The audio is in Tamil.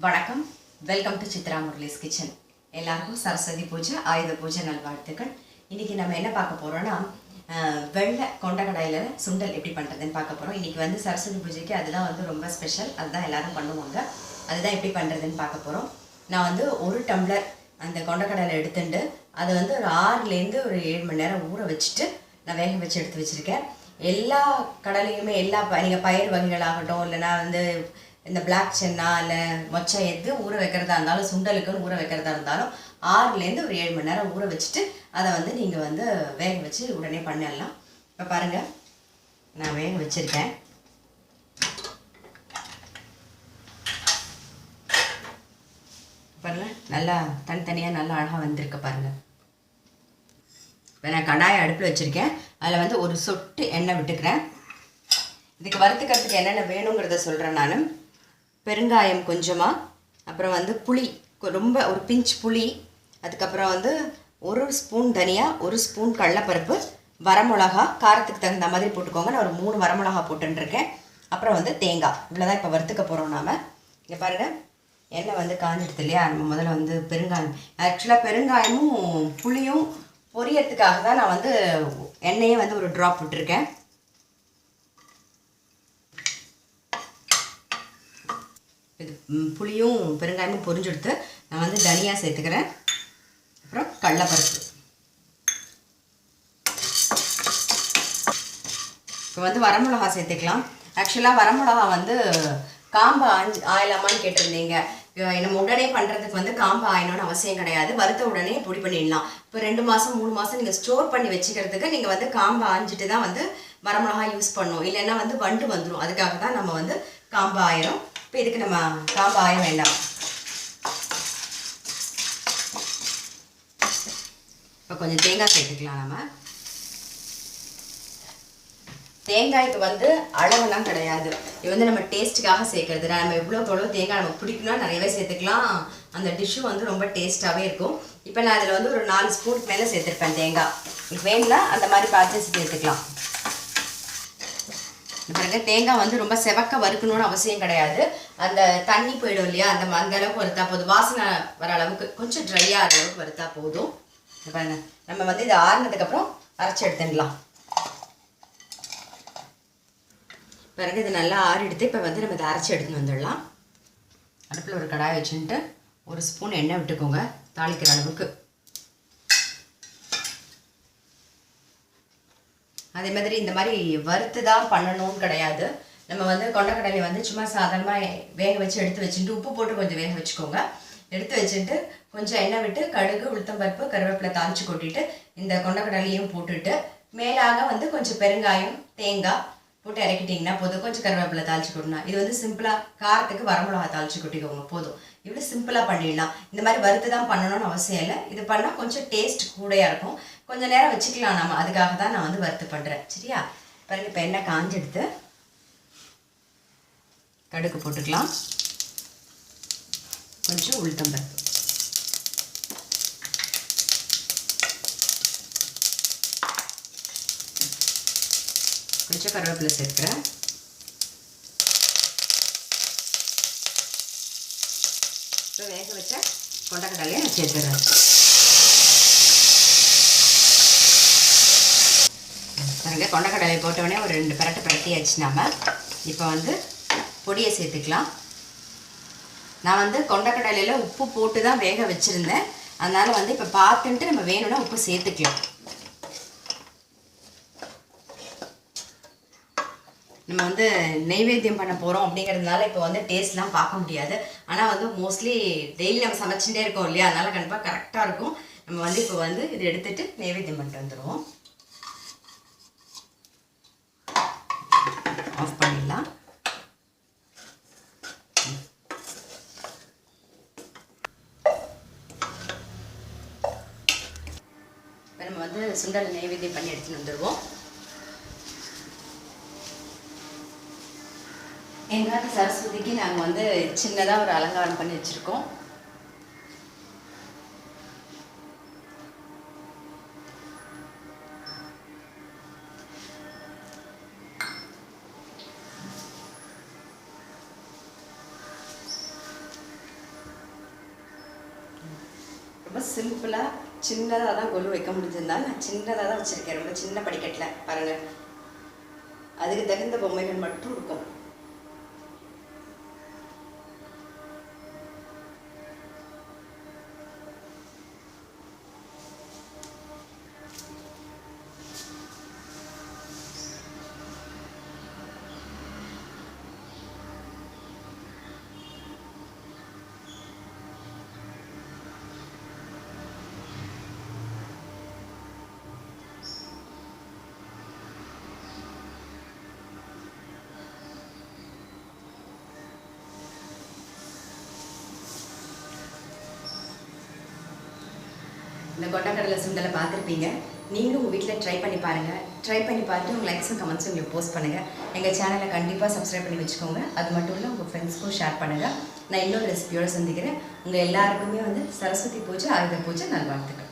வணக்கம். Welcome to Chitra Murali's kitchen. எல்லாருக்கும் சரஸ்வதி பூஜை ஆயுத பூஜை நல்வாழ்த்துக்கள். இன்றைக்கி நம்ம என்ன பார்க்க போகிறோன்னா, வெள்ளை கொண்டக்கடாயில் சுண்டல் எப்படி பண்ணுறதுன்னு பார்க்க போகிறோம். இன்றைக்கி வந்து சரஸ்வதி பூஜைக்கு அதுதான் வந்து ரொம்ப ஸ்பெஷல். அதுதான் எல்லோரும் பண்ணுவாங்க. அதுதான் எப்படி பண்ணுறதுன்னு பார்க்க போகிறோம். நான் வந்து ஒரு டம்ளர் அந்த கொண்டக்கடாயில் எடுத்துட்டு அதை வந்து ஒரு 6லேருந்து ஒரு 7 மணி நேரம் ஊற வச்சுட்டு நான் வேக வச்சு எடுத்து வச்சுருக்கேன். எல்லா கடலையுமே நீங்கள் பயிர் வகைகளாகட்டும், இல்லைனா வந்து இந்த பிளாக் சென்னா இல்லை மொச்சை எது ஊற வைக்கிறதா இருந்தாலும், சுண்டலுக்குன்னு ஊற வைக்கிறதா இருந்தாலும் 6லேருந்து ஒரு 7 மணி நேரம் ஊற வச்சுட்டு அதை வந்து நீங்கள் வந்து வேக வச்சு உடனே பண்ணிடலாம். இப்போ பாருங்கள், நான் வேக வச்சுருக்கேன். பாருங்கள், நல்லா தனித்தனியாக நல்லா அழகாக வந்திருக்கு பாருங்கள். இப்போ நான் கடாயை அடுப்பில் வச்சுருக்கேன். அதில் வந்து ஒரு சொட்டு எண்ணெய் விட்டுக்கிறேன். இதுக்கு வறுத்துக்கிறதுக்கு என்னென்ன வேணுங்கிறத சொல்கிறேன் நான். பெருங்காயம் கொஞ்சமாக, அப்புறம் வந்து புளி, ரொம்ப ஒரு பிஞ்ச் புளி, அதுக்கப்புறம் வந்து 1 ஸ்பூன் தனியா, 1 ஸ்பூன் கடலைப்பருப்பு, வரமிளகா காரத்துக்கு தகுந்த மாதிரி போட்டுக்கோங்க. நான் ஒரு 3 வரமிளகா போட்டுருக்கேன். அப்புறம் வந்து தேங்காய். இவ்வளோதான் இப்போ வறுத்துக்க போகிறோம் நாம். இங்கே பாருங்கள், எண்ணெய் வந்து காஞ்சிடுது இல்லையா. நம்ம முதல்ல வந்து பெருங்காயம், ஆக்சுவலாக பெருங்காயமும் புளியும் பொரியறதுக்காக தான் நான் வந்து எண்ணெயே வந்து ஒரு ட்ராப் விட்டுருக்கேன். இது புளியும் பெருங்காயமும் பொரிஞ்செடுத்து நான் வந்து தனியா சேர்த்துக்கிறேன். அப்புறம் கடலைப்பருப்பு. இப்போ வந்து வரமிளகா சேர்த்துக்கலாம். ஆக்சுவலாக வரமிளகா வந்து காம்பு ஆயலாமான்னு கேட்டிருந்தீங்க. நம்ம உடனே பண்ணுறதுக்கு வந்து காம்பு ஆயணும்னு அவசியம் கிடையாது. வறுத்த உடனே பொடி பண்ணிடலாம். இப்போ 2 மாதம் 3 மாதம் நீங்கள் ஸ்டோர் பண்ணி வச்சுக்கிறதுக்கு நீங்கள் வந்து காம்பு ஆஞ்சிட்டு தான் வந்து வரமிளகா யூஸ் பண்ணணும். இல்லைன்னா வந்து வண்டு வந்துடும். அதுக்காக தான் நம்ம வந்து காம்பு ஆயிரும். இப்போ இதுக்கு நம்ம காம்பு ஆய வேண்டாம். இப்போ கொஞ்சம் தேங்காய் சேர்த்துக்கலாம். நம்ம தேங்காய்க்கு வந்து அளவெல்லாம் கிடையாது. இது வந்து நம்ம டேஸ்ட்டுக்காக சேர்க்கறது. நம்ம எவ்வளோ தேங்காய் நமக்கு பிடிக்கணும்னா நிறையவே சேர்த்துக்கலாம். அந்த டிஷ்ஷும் வந்து ரொம்ப டேஸ்ட்டாகவே இருக்கும். இப்போ நான் அதில் வந்து ஒரு 4 ஸ்பூன் மேலே சேர்த்துருப்பேன் தேங்காய். இப்போ வேணும்னா அந்த மாதிரி பார்த்து சேர்த்துக்கலாம். பாருங்க, தேங்காய் வந்து ரொம்ப செவக்க வறுக்கணும்னு அவசியம் கிடையாது. அந்த தண்ணி போயிடும் இல்லையா, அந்த அளவுக்கு வறுத்தா போதும். வாசனை வர அளவுக்கு கொஞ்சம் ட்ரையாக ஆகிற அளவுக்கு வறுத்தா போதும். பாருங்க, நம்ம வந்து இதை ஆறுனதுக்கப்புறம் அரைச்சி எடுத்துடலாம். பாருங்க, இது நல்லா ஆறி எடுத்து இப்போ வந்து நம்ம இதை அரைச்சி எடுத்துன்னு வந்துடலாம். அடுப்பில் ஒரு கடாய் வச்சுட்டு 1 ஸ்பூன் எண்ணெய் விட்டுக்கோங்க, தாளிக்கிற அளவுக்கு. அதே மாதிரி இந்த மாதிரி வறுத்து தான் பண்ணணும்னு கிடையாது. நம்ம வந்து கொண்டக்கடலை வந்து சும்மா சாதாரணமாக வேக வச்சு எடுத்து வச்சுட்டு உப்பு போட்டு கொஞ்சம் வேக வச்சுக்கோங்க. எடுத்து வச்சுட்டு கொஞ்சம் எண்ணெய் விட்டு கடுகு, உளுத்தம்பருப்பு, கருவேப்பிலை தாளித்து கொட்டிட்டு இந்த கொண்டக்கடலையும் போட்டுட்டு மேலாக வந்து கொஞ்சம் பெருங்காயம், தேங்காய் போட்டு இறக்கிட்டிங்கன்னா போதும். கொஞ்சம் கருவேப்பிலை தாளித்து கொட்டணும். இது வந்து சிம்பிளாக காரத்துக்கு வரமிளகா தாளித்து கொட்டிக்கோங்க போதும். இவ்வளோ சிம்பிளாக பண்ணிடலாம். இந்த மாதிரி வறுத்து தான் பண்ணணும்னு அவசியம் இல்லை. இது பண்ணால் கொஞ்சம் டேஸ்ட் கூடையாக இருக்கும். கொஞ்சம் நேரம் வச்சுக்கலாம் நம்ம. அதுக்காக தான் நான் வந்து வறுத்து பண்ணுறேன். சரியா? பாருங்க, இப்போ எண்ணெய் காஞ்செடுத்து கடுகு போட்டுக்கலாம். கொஞ்சம் உளுத்தம்பருப்பு, கொஞ்சம் கருவேப்பிலை சேர்க்குறேன். இப்போ வேக வச்ச கொண்டக்கடலையை நான் சேர்த்துறேன். பாருங்க, கொண்டக்கடலை போட்டவுடனே ஒரு 2 பிரட்டியாச்சு. நாம இப்போ வந்து பொடியை சேர்த்துக்கலாம். நான் வந்து கொண்டக்கடலையில் உப்பு போட்டு தான் வேக வச்சுருந்தேன். அதனால் வந்து இப்போ பார்த்துட்டு நம்ம வேணும்னா உப்பு சேர்த்துக்கலாம். நம்ம வந்து நெய்வேத்தியம் பண்ண போகிறோம் அப்படிங்கிறதுனால இப்போ வந்து டேஸ்ட்லாம் பார்க்க முடியாது. ஆனால் வந்து மோஸ்ட்லி டெய்லி நம்ம சமைச்சுட்டே இருக்கோம் இல்லையா, அதனால் கண்டிப்பாக கரெக்டாக இருக்கும். நம்ம வந்து இப்போ வந்து இதை எடுத்துகிட்டு நெய்வேத்தியம் பண்ணிட்டு வந்துடுவோம். ஆஃப் பண்ணிடலாம். இப்போ நம்ம வந்து சுண்டல் நெய்வேத்தியம் பண்ணி எடுத்துகிட்டு வந்துடுவோம். எங்கள் சரஸ்வதிக்கு நாங்கள் வந்து சின்னதாக ஒரு அலங்காரம் பண்ணி வச்சுருக்கோம். சிம்பிளாக சின்னதாக தான் கொலு வைக்க முடிஞ்சிருந்தாலும் நான் சின்னதாக தான் வச்சுருக்கேன். ரொம்ப சின்ன படிக்கட்டில் பாருங்கள். அதுக்கு தகுந்த பொம்மைகள் மட்டும் இருக்கும். இந்த கொண்டக்கடலை சுண்டலை பார்த்துருப்பீங்க. நீங்களும் உங்கள் வீட்டில் ட்ரை பண்ணி பாருங்கள். ட்ரை பண்ணி பார்த்துட்டு உங்கள் லைக்ஸும் கமெண்ட்ஸும் உங்களுக்கு போஸ்ட் பண்ணுங்கள். எங்கள் சேனலை கண்டிப்பாக சப்ஸ்கிரைப் பண்ணி வச்சுக்கோங்க. அது மட்டும் இல்லை உங்கள் ஃப்ரெண்ட்ஸ்க்கும் ஷேர் பண்ணுங்கள். நான் இன்னொரு ரெசிபியோடு சந்திக்கிறேன். உங்கள் எல்லாருக்குமே சரஸ்வதி பூஜை, ஆயுத பூஜை நல்வாழ்த்துக்கள்.